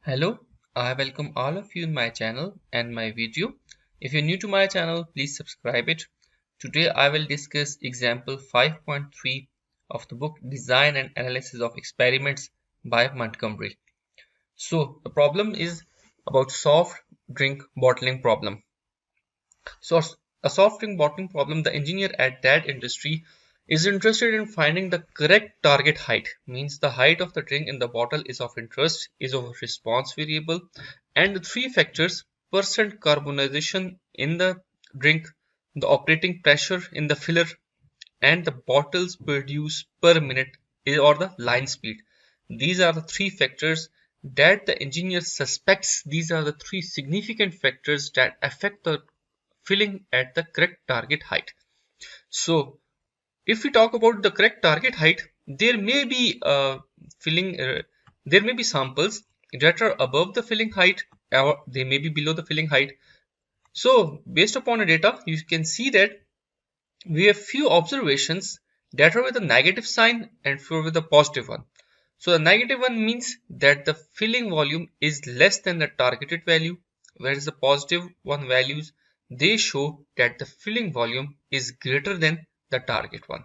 Hello, I welcome all of you in my channel and my video. If you're new to my channel, please subscribe it. Today I will discuss example 5.3 of the book Design and Analysis of Experiments by Montgomery. So the problem is about soft drink bottling problem. So a soft drink bottling problem, the engineer at that industry is interested in finding the correct target height. Means the height of the drink in the bottle is of interest, is of response variable, and the three factors: percent carbonization in the drink, the operating pressure in the filler, and the bottles produced per minute or the line speed. These are the three factors that the engineer suspects. These are the three significant factors that affect the filling at the correct target height. So if we talk about the correct target height, there may be filling there may be samples that are above the filling height, or they may be below the filling height. So based upon the data, you can see that we have few observations that are with a negative sign and few with a positive one. So the negative one means that the filling volume is less than the targeted value, whereas the positive one values, they show that the filling volume is greater than the target one.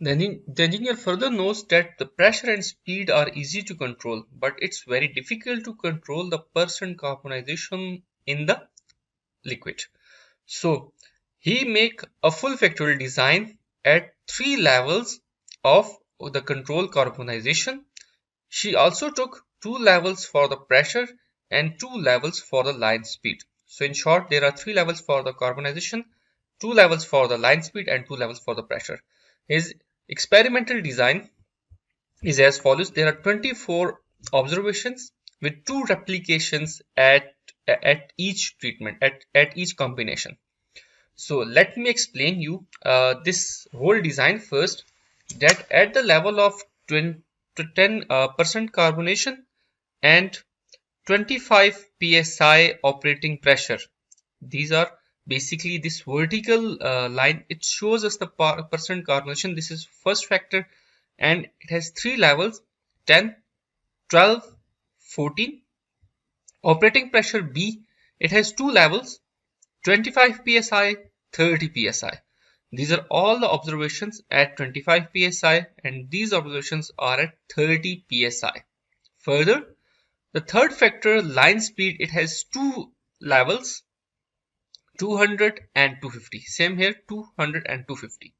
The engineer further knows that the pressure and speed are easy to control, but it's very difficult to control the percent carbonization in the liquid. So he make a full factorial design at 3 levels of the control carbonization. She also took 2 levels for the pressure and 2 levels for the line speed. So in short, there are 3 levels for the carbonization, 2 levels for the line speed, and 2 levels for the pressure. His experimental design is as follows. There are 24 observations with 2 replications at each treatment, at each combination. So let me explain you this whole design first. That at the level of 10% carbonation and 25 psi operating pressure, these are basically this vertical line. It shows us the percent carbonation. This is first factor, and it has 3 levels: 10, 12, 14. Operating pressure B, it has 2 levels: 25 psi, 30 psi. These are all the observations at 25 psi, and these observations are at 30 psi. Further, the third factor, line speed, it has 2 levels: 200 and 250. Same here, 200 and 250.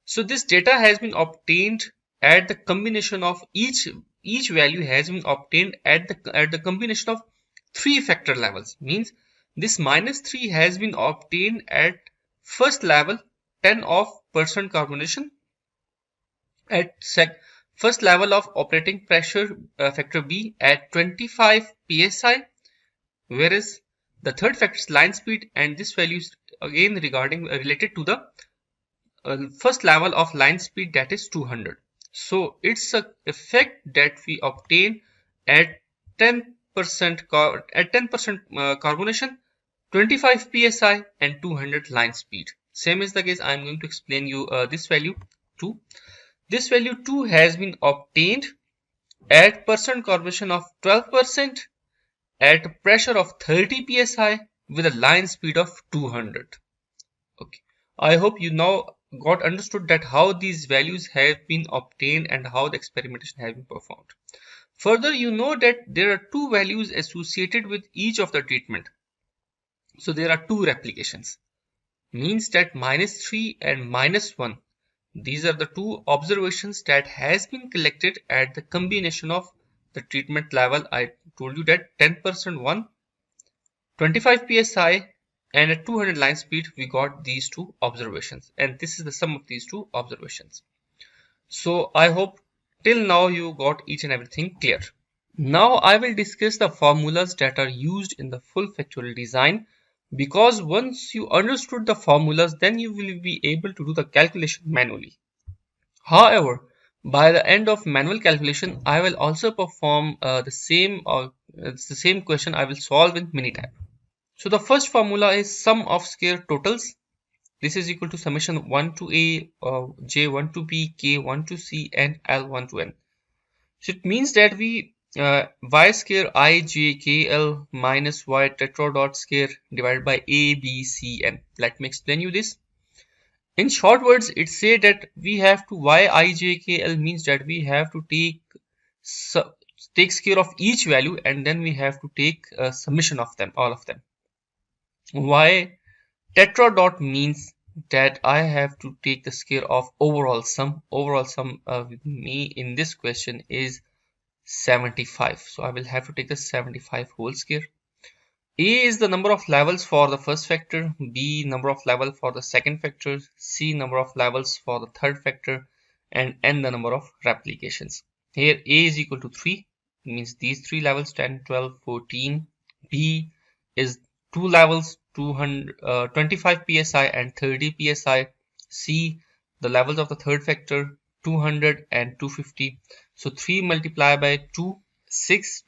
So this data has been obtained at the combination of each value has been obtained at the combination of 3 factor levels. Means this -3 has been obtained at first level 10 of percent carbonation, at first level of operating pressure factor B at 25 psi, whereas the third factor is line speed, and this value is again related to the first level of line speed, that is 200. So it's a effect that we obtain at 10% carbonation, 25 psi, and 200 line speed. Same is the case. I'm going to explain you this value too. This value too has been obtained at percent carbonation of 12%, at pressure of 30 psi, with a line speed of 200. Okay, I hope you now got understood that how these values have been obtained and how the experimentation has been performed. Further, you know that there are 2 values associated with each of the treatment. So there are 2 replications. Means that -3 and -1. These are the 2 observations that has been collected at the combination of the treatment level. I told you that 10% one, 25 psi, and at 200 line speed, we got these 2 observations, and this is the sum of these 2 observations. So I hope till now you got each and everything clear. Now I will discuss the formulas that are used in the full factorial design, because once you understood the formulas, then you will be able to do the calculation manually. However, by the end of manual calculation, I will also perform the same question I will solve in Minitab. So the first formula is sum of square totals. This is equal to summation 1 to A, J1 to B, K1 to C, and L1 to N. So it means that we y square I j k l minus y tetra dot square divided by a b c n. Let me explain you this. In short words, it say that we have to yijkl means that we have to takes care of each value, and then we have to take a summation of them, all of them. Y tetra dot means that I have to take the square of overall sum. Overall sum with me in this question is 75. So I will have to take the 75 whole square. A is the number of levels for the first factor, B number of levels for the second factor, C number of levels for the third factor, and N the number of replications. Here A is equal to 3, means these 3 levels 10, 12, 14. B is 2 levels 25 psi and 30 psi. C the levels of the third factor 200 and 250. So 3 multiplied by 2, 6,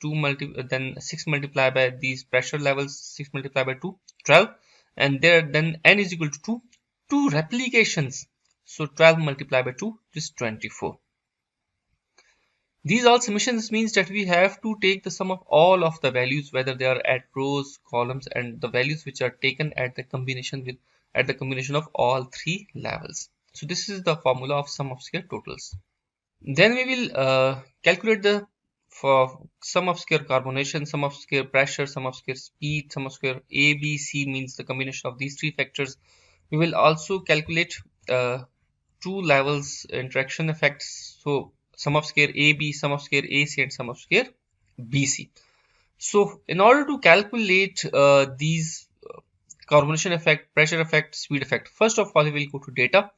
then 6 multiplied by these pressure levels, 6 multiplied by 2, 12, and there then N is equal to 2 replications. So 12 multiplied by 2 is 24. These all summations means that we have to take the sum of all of the values, whether they are at rows, columns, and the values which are taken at the combination of all 3 levels. So this is the formula of sum of square totals. Then we will calculate the sum of square carbonation, sum of square pressure, sum of square speed, sum of square A, B, C means the combination of these 3 factors. We will also calculate 2 levels interaction effects. So sum of square AB, sum of square AC, and sum of square BC. So in order to calculate these carbonation effect, pressure effect, speed effect, first of all we will go to data,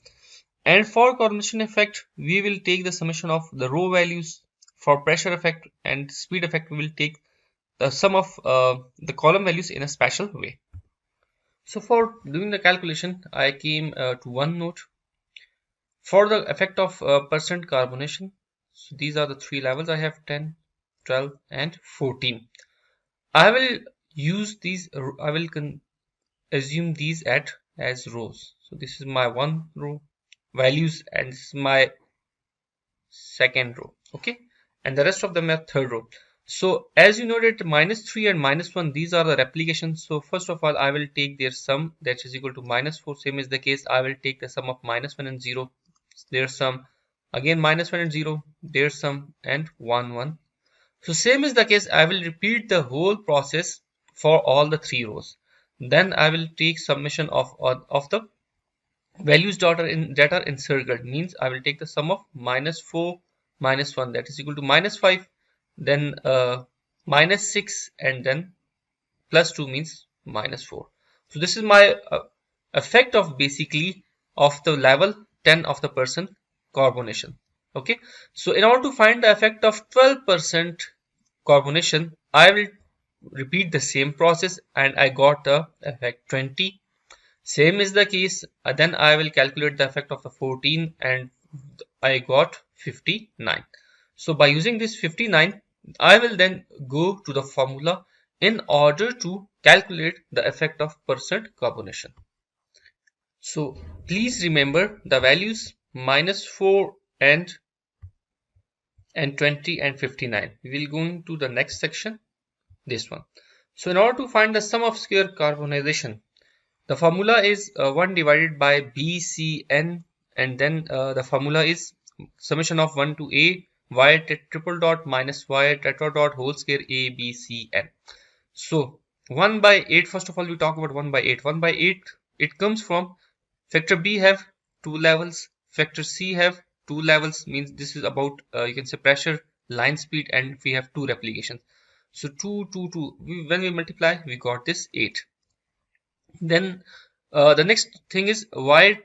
and for carbonation effect we will take the summation of the row values. For pressure effect and speed effect we will take the sum of the column values in a special way. So for doing the calculation I came to one note. For the effect of percent carbonation, so these are the 3 levels I have, 10, 12 and 14. I will use these, I will assume these as rows. So this is my one row values and this is my second row, okay, and the rest of them are third row. So as you know that -3 and -1, these are the replications. So first of all I will take their sum, that is equal to -4. Same is the case, I will take the sum of -1 and 0, their sum, again -1 and 0, their sum, and 1 1. So same is the case, I will repeat the whole process for all the 3 rows. Then I will take summation of the values that are encircled, means I will take the sum of -4 -1, that is equal to -5, then -6, and then +2 means -4. So this is my effect of basically of the level 10 of the percent carbonation. Okay, so in order to find the effect of 12% carbonation, I will repeat the same process and I got the effect 20. Same is the case, then I will calculate the effect of the 14 and I got 59. So by using this 59, I will then go to the formula in order to calculate the effect of percent carbonation. So please remember the values -4 and 20 and 59. We will go into the next section, this one. So in order to find the sum of square carbonization, the formula is 1 divided by BCN, and then the formula is summation of 1 to A y triple dot minus y tetra dot whole square A B C N. So 1 by 8, first of all we talk about 1 by 8. 1 by 8, it comes from factor B have 2 levels, factor C have 2 levels, means this is about you can say pressure, line speed, and we have 2 replications. So 2 2 2, when we multiply we got this 8. Then the next thing is y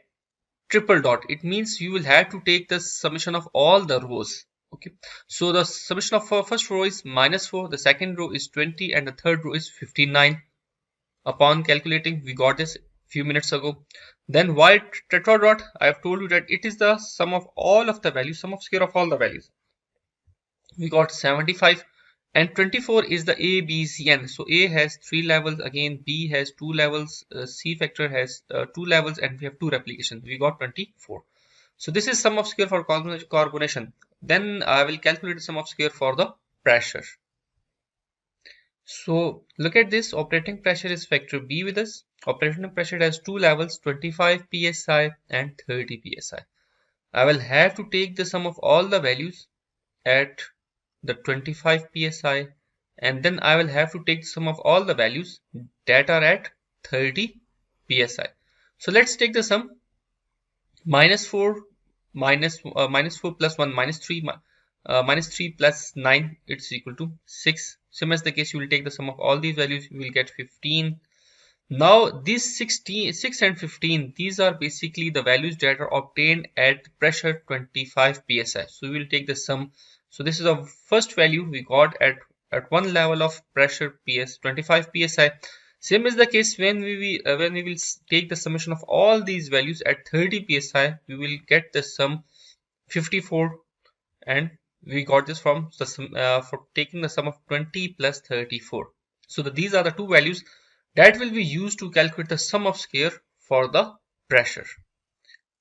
triple dot. It means you will have to take the summation of all the rows. Okay, so the summation of first row is -4, the second row is 20, and the third row is 59. Upon calculating, we got this few minutes ago. Then y tetra dot, I have told you that it is the sum of all of the values, sum of square of all the values. We got 75. And 24 is the A, B, C, N. So A has 3 levels, again B has 2 levels, C factor has 2 levels, and we have 2 replications. We got 24. So this is sum of square for carbonation. Then I will calculate the sum of square for the pressure. So look at this, operating pressure is factor B with us. Operating pressure has two levels, 25 psi and 30 psi. I will have to take the sum of all the values at the 25 psi, and then I will have to take the sum of all the values that are at 30 psi. So let's take the sum. Minus 4 minus 4 plus 1 minus 3 plus 9, it's equal to 6. Same as the case, you will take the sum of all these values, you will get 15. Now these 6 and 15, these are basically the values that are obtained at pressure 25 psi. So we will take the sum. So this is the first value we got at one level of pressure 25 psi. Same is the case when we will take the summation of all these values at 30 psi. We will get the sum 54, and we got this from the sum, for taking the sum of 20 plus 34. So these are the two values that will be used to calculate the sum of square for the pressure.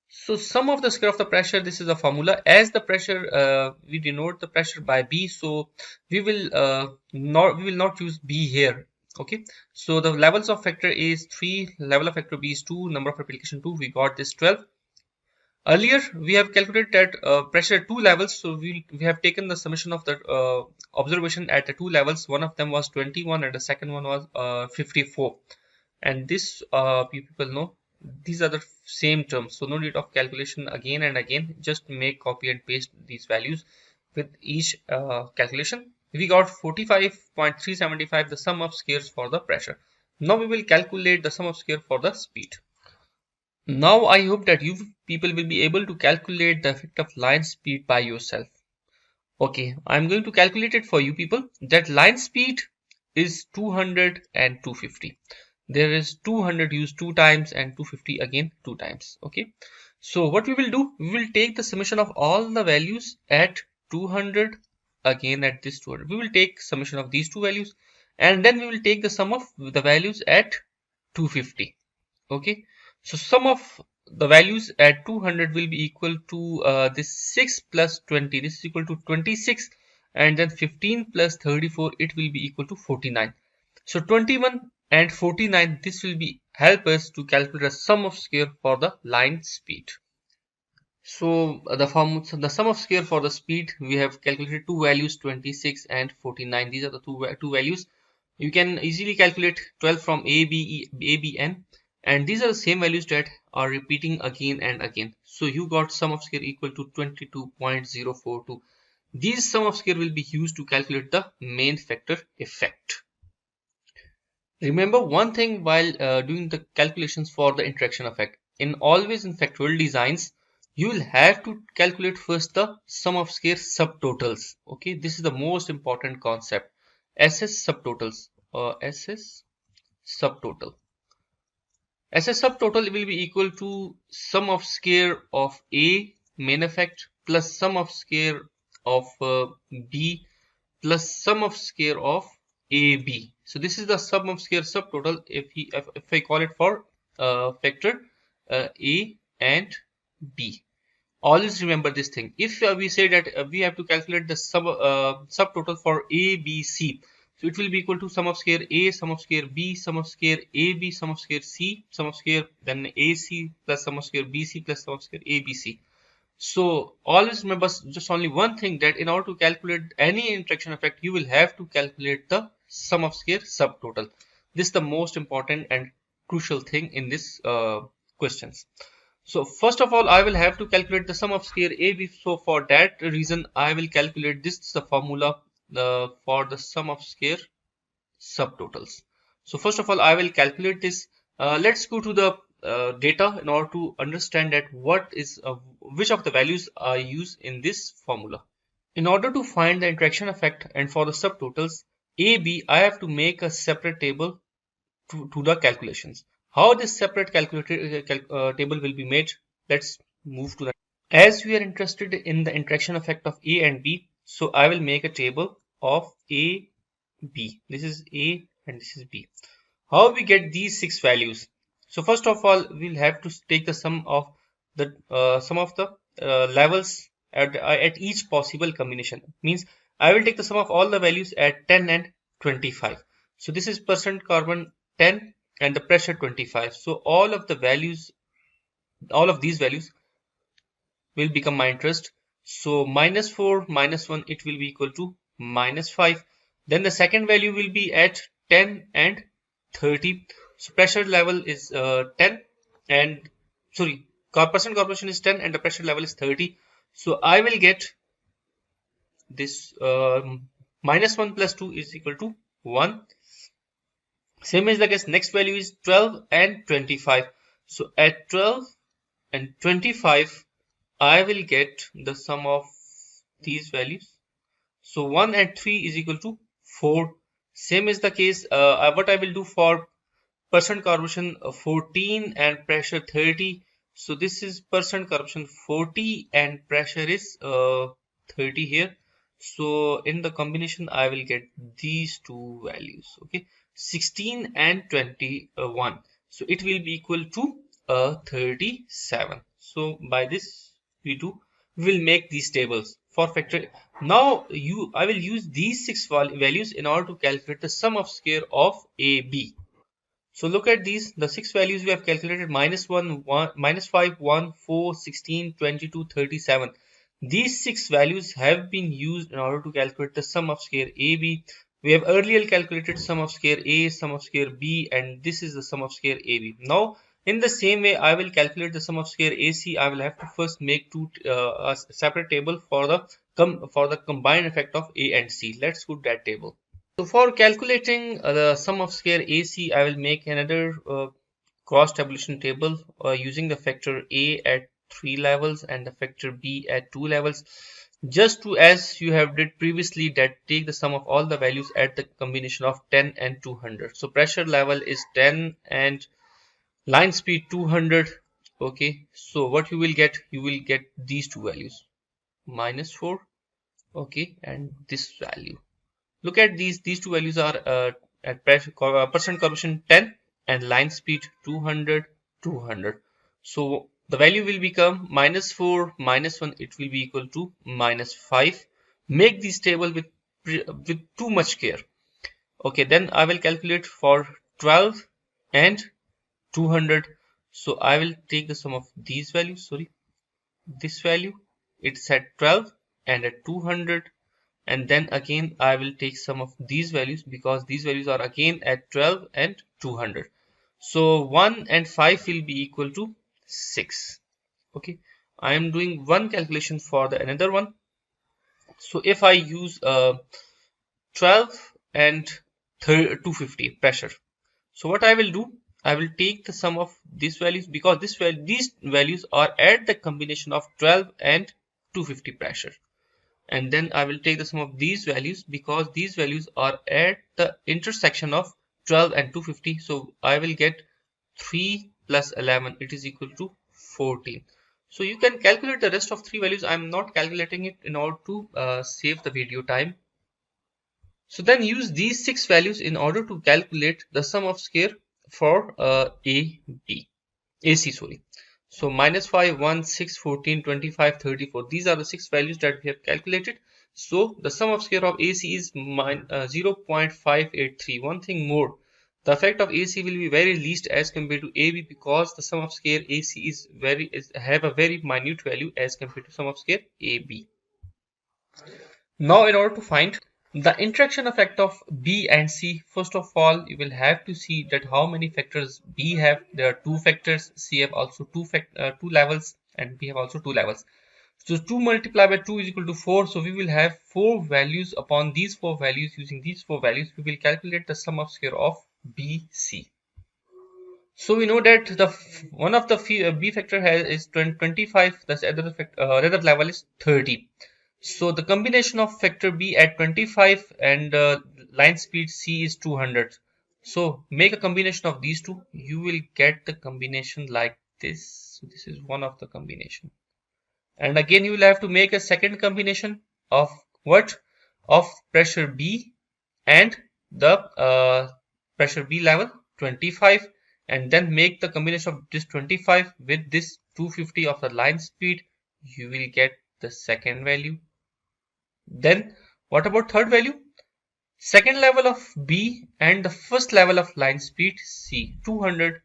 So sum of the square of the pressure, this is a formula. As the pressure, we denote the pressure by B, so we will not use B here. Okay, so the levels of factor A is 3, level of factor B is 2, number of replication 2, we got this 12. Earlier we have calculated that pressure 2 levels, so we have taken the summation of the observation at the 2 levels. One of them was 21 and the second one was 54, and this people know these are the same terms, so no need of calculation again and again. Just make copy and paste these values with each calculation. We got 45.375, the sum of squares for the pressure. Now we will calculate the sum of square for the speed. Now I hope that you people will be able to calculate the effect of line speed by yourself. Okay, I'm going to calculate it for you people. That line speed is 200 and 250. There is 200 used 2 times and 250 again 2 times. Okay, so what we will do, we will take the summation of all the values at 200, again at this 200. We will take summation of these two values, and then we will take the sum of the values at 250. Okay, so sum of the values at 200 will be equal to this 6 plus 20, this is equal to 26, and then 15 plus 34, it will be equal to 49. So 21 and 49, this will be help us to calculate the sum of square for the line speed. So the sum of square for the speed, we have calculated two values, 26 and 49. These are the two values. You can easily calculate 12 from ABN, and these are the same values that are repeating again and again. So you got sum of square equal to 22.042. These sum of square will be used to calculate the main factor effect. Remember one thing while doing the calculations for the interaction effect. Always in factorial designs, you will have to calculate first the sum of square subtotals. Okay, this is the most important concept. SS subtotals. SS subtotal. SS subtotal will be equal to sum of square of A main effect plus sum of square of B plus sum of square of AB. So this is the sum of square subtotal if I call it for factor A and B. Always remember this thing. If we say that we have to calculate the subtotal for A, B, C, so it will be equal to sum of square A, sum of square B, sum of square AB, sum of square C, sum of square then AC plus sum of square BC plus sum of square ABC. So always remember just only one thing, that in order to calculate any interaction effect, you will have to calculate the sum of square subtotal. This is the most important and crucial thing in this questions. So first of all, I will have to calculate the sum of square AB. So for that reason, I will calculate this is the formula for the sum of square subtotals. So first of all, I will calculate this. Let's go to the data in order to understand that which of the values are used in this formula. In order to find the interaction effect and for the subtotals AB, I have to make a separate table to the calculations. How this separate table will be made? Let's move to that. As we are interested in the interaction effect of A and B, so I will make a table of A, B. This is A and this is B. How we get these 6 values? So first of all, we'll have to take the sum of the levels at each possible combination. Means I will take the sum of all the values at 10 and 25. So this is percent carbon 10 and the pressure 25. So all of these values will become my interest. So minus 4 minus 1, it will be equal to minus 5. Then the second value will be at 10 and 30. So pressure level is 10 and sorry, percent corporation is 10 and the pressure level is 30. So I will get this minus 1 plus 2 is equal to 1. Same is the case. Next value is 12 and 25. So at 12 and 25, I will get the sum of these values. So 1 and 3 is equal to 4. Same is the case. What I will do for percent corrosion 14 and pressure 30. So this is percent corrosion 40 and pressure is 30 here. So in the combination I will get these two values. Okay, 16 and 21. So it will be equal to 37. So by this we will make these tables for factor. Now I will use these 6 values in order to calculate the sum of square of AB. So look at these, the 6 values we have calculated: minus 1, 1, minus 5, 1, 4, 16, 22, 37. These 6 values have been used in order to calculate the sum of square AB. We have earlier calculated sum of square A, sum of square B, and this is the sum of square AB. Now, in the same way, I will calculate the sum of square AC. I will have to first make a separate table for the combined effect of A and C. Let's put that table. So for calculating the sum of square AC, I will make another cross tabulation table using the factor A at 3 levels and the factor B at 2 levels. Just to, as you have did previously, that take the sum of all the values at the combination of 10 and 200. So pressure level is 10 and line speed 200. Okay, so what you will get these two values, minus 4, okay, and this value. Look at these two values are at percent corrosion 10 and line speed 200. So the value will become minus 4 minus 1, it will be equal to minus 5. Make this table with too much care. Okay, then I will calculate for 12 and 200. So I will take the sum of these values. Sorry, this value, it's at 12 and at 200. And then again I will take some of these values because these values are again at 12 and 200. So 1 and 5 will be equal to 6. Okay, I am doing one calculation for the another one. So if I use 12 and 250 pressure, so what I will do, I will take the sum of these values because these values are at the combination of 12 and 250 pressure. And then I will take the sum of these values because these values are at the intersection of 12 and 250. So I will get 3 plus 11, it is equal to 14. So you can calculate the rest of 3 values. I am not calculating it in order to save the video time. So then use these 6 values in order to calculate the sum of square for AC. Sorry. So minus 5, 1, 6, 14, 25, 34. These are the 6 values that we have calculated. So the sum of square of AC is 0.583. One thing more, the effect of AC will be very least as compared to AB because the sum of square AC have a very minute value as compared to sum of square AB. Now in order to find the interaction effect of B and C, first of all you will have to see that how many factors B have. There are 2 factors, C have also 2 levels, and B have also 2 levels. So 2 multiplied by 2 is equal to 4. So we will have 4 values. Upon these 4 values, using these 4 values, we will calculate the sum of square of BC. So we know that one of the B factor is 25, the other level is 30. So the combination of factor B at 25 and line speed C is 200. So make a combination of these two. You will get the combination like this. So this is one of the combination. And again you will have to make a second combination of what? Of pressure B and the pressure B level 25. And then make the combination of this 25 with this 250 of the line speed. You will get the second value. Then What about third value? Second level of B and the first level of line speed C, 200.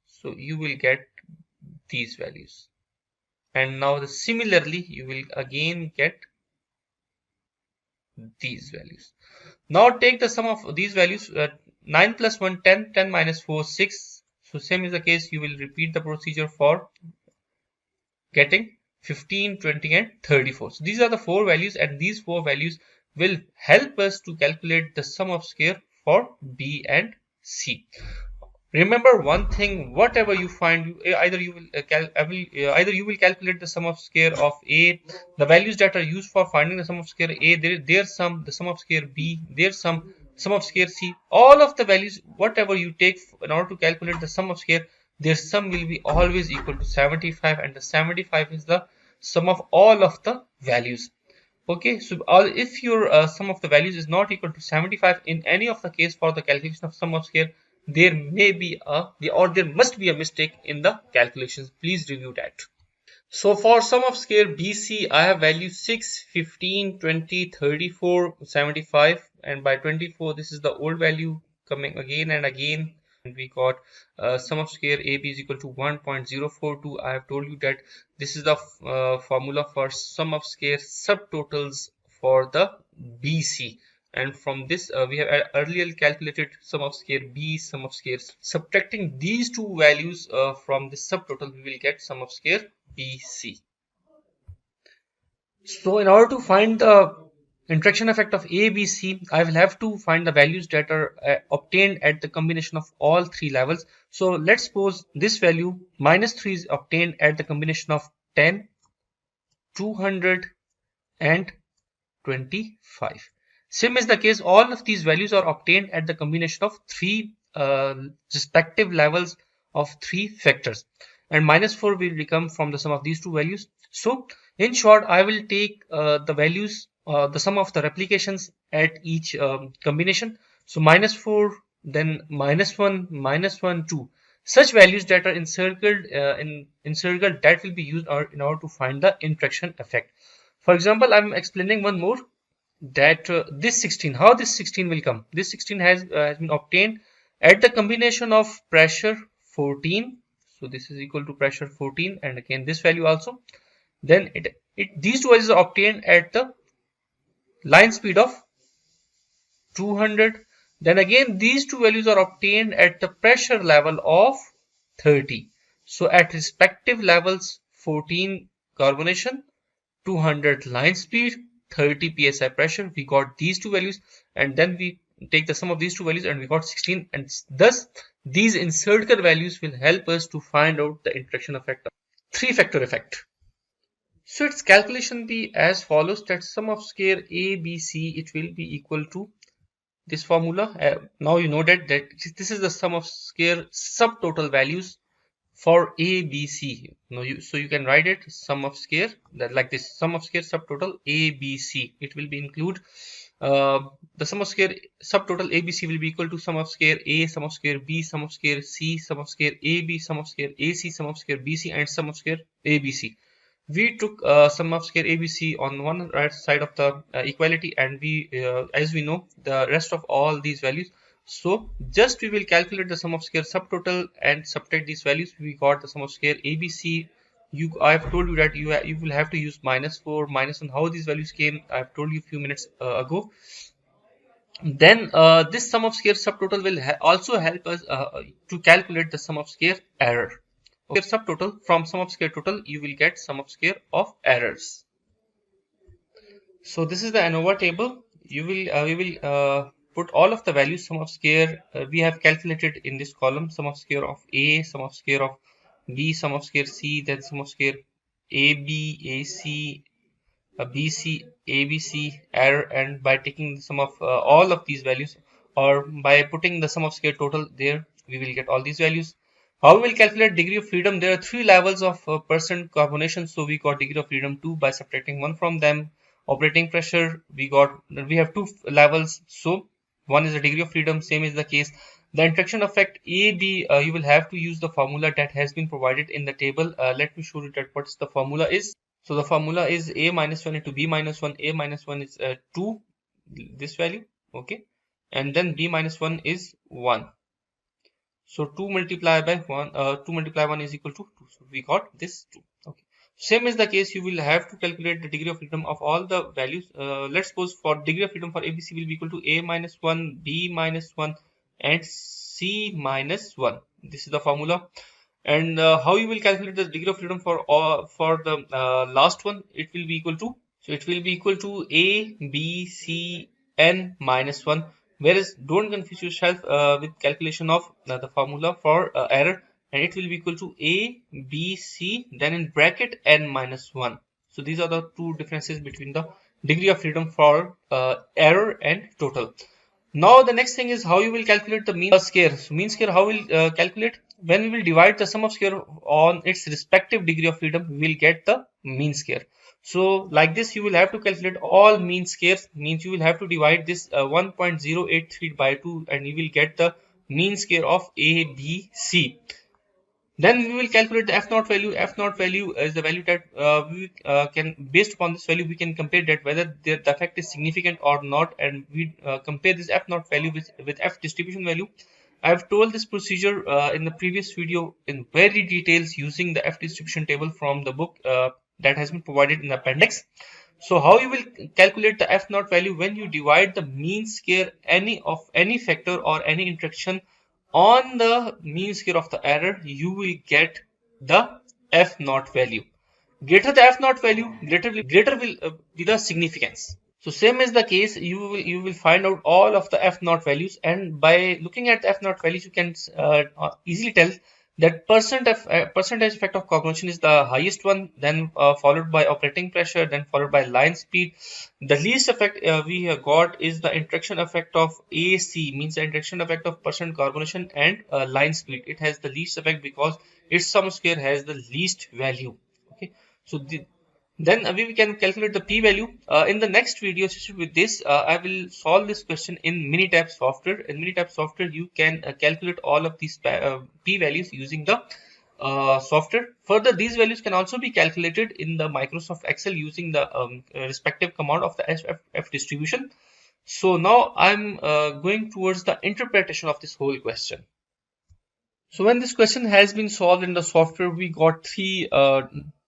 So you will get these values. And now similarly, you will again get these values. Now take the sum of these values. 9 plus 1, 10, 10 minus 4, 6. So same is the case. You will repeat the procedure for getting 15, 20 and 34. So these are the four values, and these four values will help us to calculate the sum of square for B and C. Remember one thing: whatever you find, either you will calculate the sum of square of A, the values that are used for finding the sum of square A, their sum, the sum of square B, their sum of square C. All of the values, whatever you take in order to calculate the sum of square, their sum will be always equal to 75, and the 75 is the sum of all of the values. Okay, so if your sum of the values is not equal to 75 in any of the case for the calculation of sum of square, there may be there must be a mistake in the calculations. Please review that. So for sum of square BC, I have value 6, 15, 20, 34, 75, and by 24 this is the old value coming again and again. And we got sum of square AB is equal to 1.042. I have told you that this is the formula for sum of square subtotals for the BC. And from this we have earlier calculated sum of square B, sum of square. Subtracting these two values from the subtotal, we will get sum of square BC. So in order to find the interaction effect of A, B, C, I will have to find the values that are obtained at the combination of all three levels. So let's suppose this value -3 is obtained at the combination of 10, 200 and 25. Same is the case, all of these values are obtained at the combination of three respective levels of three factors, and -4 will become from the sum of these two values. So in short, I will take the values, the sum of the replications at each combination. So -4, then -1, -1, 2. Such values that are encircled encircled, that will be used in order to find the interaction effect. For example, I'm explaining one more, that this 16, how this 16 will come. This 16 has been obtained at the combination of pressure 14. So this is equal to pressure 14, and again this value also. Then these two values are obtained at the line speed of 200. Then again these two values are obtained at the pressure level of 30. So at respective levels, 14 carbonation, 200 line speed, 30 psi pressure, we got these two values, and then we take the sum of these two values and we got 16, and thus these encircled values will help us to find out the interaction effect of three-factor effect. So its calculation be as follows: that sum of square A, B, C, it will be equal to this formula. Now you know that this is the sum of square subtotal values for A, B, C. So you can write it sum of square, that like this, sum of square subtotal A, B, C. It will be include the sum of square subtotal A, B, C will be equal to sum of square A, sum of square B, sum of square C, sum of square A, B, sum of square A, C, sum of square B, C, and sum of square A, B, C. We took sum of square ABC on one right side of the equality, and we as we know the rest of all these values. So just we will calculate the sum of square subtotal and subtract these values. We got the sum of square ABC. I have told you that you will have to use -4, -1. How these values came, I have told you a few minutes ago. Then this sum of square subtotal will also help us to calculate the sum of square error. Subtotal, from sum of square total you will get sum of square of errors. So this is the Anova table. We will put all of the values sum of square we have calculated in this column: sum of square of A, sum of square of B, sum of square C, then sum of square AB, AC, BC, ABC, error, and by taking the sum of all of these values, or by putting the sum of square total there, we will get all these values. How we will calculate degree of freedom? There are three levels of percent carbonation, so we got degree of freedom 2 by subtracting one from them. Operating pressure, we have two levels, so one is the degree of freedom, same is the case. The interaction effect AB, you will have to use the formula that has been provided in the table. Let me show you that what the formula is. So the formula is A -1 into B -1. A -1 is 2, this value, okay, and then b minus 1 is 1. So 2 multiplied by 1, 2 multiplied 1 is equal to 2. So we got this 2. Okay. Same is the case, you will have to calculate the degree of freedom of all the values. Let's suppose for degree of freedom for ABC will be equal to a minus 1, b minus 1, and c minus 1. This is the formula. And how you will calculate the degree of freedom for the last one? It will be equal to, so it will be equal to a, b, c, n minus 1. Whereas don't confuse yourself with calculation of the formula for error, and it will be equal to a, b, c, then in bracket n minus 1. So these are the two differences between the degree of freedom for error and total. Now the next thing is how you will calculate the mean square. So mean square, how will calculate? When we will divide the sum of square on its respective degree of freedom, we will get the mean square. So like this, you will have to calculate all mean squares. Means you will have to divide this 1.083 by 2, and you will get the mean square of A, B, C. Then we will calculate the f naught value. F naught value is the value that we can, based upon this value, we can compare that whether the effect is significant or not, and we compare this f naught value with f distribution value. I have told this procedure in the previous video in very details using the f distribution table from the book that has been provided in the appendix. So how you will calculate the f naught value? When you divide the mean square any factor or any interaction on the mean square of the error, you will get the f naught value. Greater the f naught value, greater will be the significance. So same is the case, you will find out all of the f naught values, and by looking at the f naught values, you can easily tell that percentage effect of cognition is the highest one, then followed by operating pressure, then followed by line speed. The least effect we have got is the interaction effect of AC, means the interaction effect of percent carbonation and line speed. It has the least effect because its sum square has the least value. Okay, so then we can calculate the p-value. In the next video associated with this, I will solve this question in Minitab software. In Minitab software, you can calculate all of these p-values using the software. Further, these values can also be calculated in the Microsoft Excel using the respective command of the f distribution. So now I'm going towards the interpretation of this whole question. So when this question has been solved in the software, we got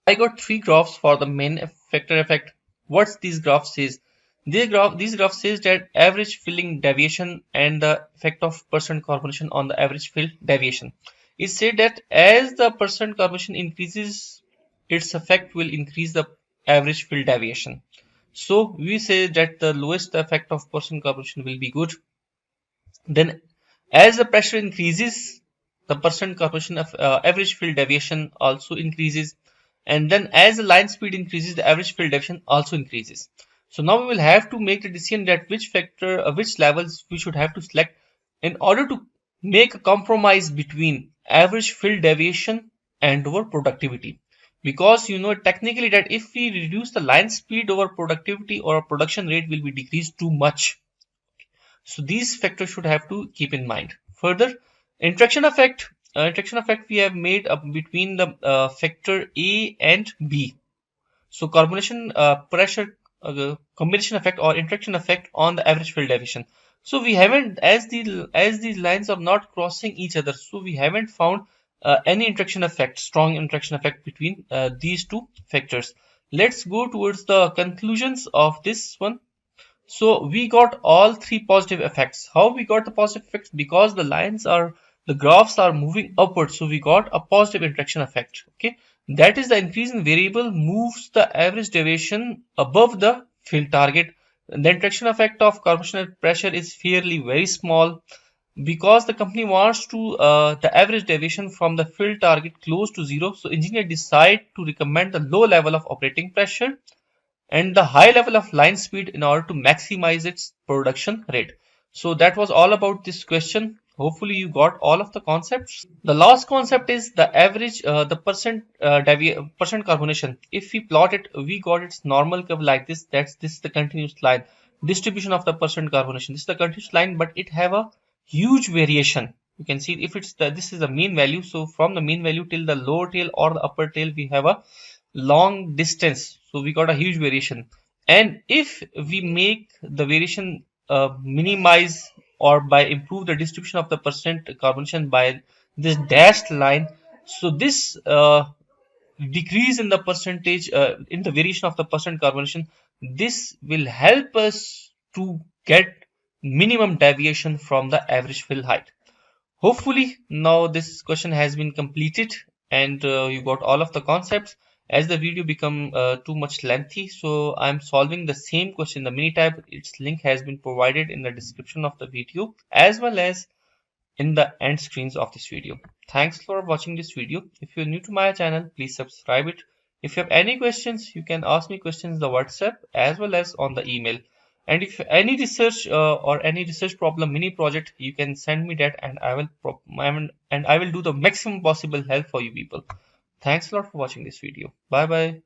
I got three graphs for the main factor effect. What's these graphs says? These graphs says that average filling deviation and the effect of percent carbonation on the average fill deviation. It said that as the percent carbonation increases, its effect will increase the average fill deviation. So we say that the lowest effect of percent carbonation will be good. Then as the pressure increases, the percent carbonation of average fill deviation also increases. And then as the line speed increases, the average fill deviation also increases. So now we will have to make the decision that which levels we should have to select in order to make a compromise between average fill deviation and our productivity. Because you know technically that if we reduce the line speed, our productivity or our production rate will be decreased too much. So these factors should have to keep in mind. Further, interaction effect we have made between the factor A and B. So carbonation pressure combination effect or interaction effect on the average fill deviation. So we haven't, as these lines are not crossing each other, so we haven't found any strong interaction effect between these two factors. Let's go towards the conclusions of this one. So we got all three positive effects. How we got the positive effects? Because the graphs are moving upward, so we got a positive interaction effect. Okay, that is the increase in variable moves the average deviation above the fill target. The interaction effect of carbonation pressure is fairly very small because the company wants to the average deviation from the fill target close to zero. So engineer decide to recommend the low level of operating pressure and the high level of line speed in order to maximize its production rate. So that was all about this question. Hopefully you got all of the concepts. The last concept is the average, the percent carbonation. If we plot it, we got its normal curve like this. This is the continuous line. Distribution of the percent carbonation. This is the continuous line, but it have a huge variation. You can see if this is the mean value. So from the mean value till the lower tail or the upper tail, we have a long distance. So we got a huge variation. And if we make the variation minimize, or by improve the distribution of the percent carbonation by this dashed line, so this decrease in the percentage in the variation of the percent carbonation, this will help us to get minimum deviation from the average fill height. Hopefully now this question has been completed and you got all of the concepts. As the video become too much lengthy, so I'm solving the same question, the mini tab. Its link has been provided in the description of the video as well as in the end screens of this video. Thanks for watching this video. If you're new to my channel, please subscribe it. If you have any questions, you can ask me questions in the WhatsApp as well as on the email. And if any research or any research problem mini project, you can send me that, and I will do the maximum possible help for you people. Thanks a lot for watching this video. Bye bye.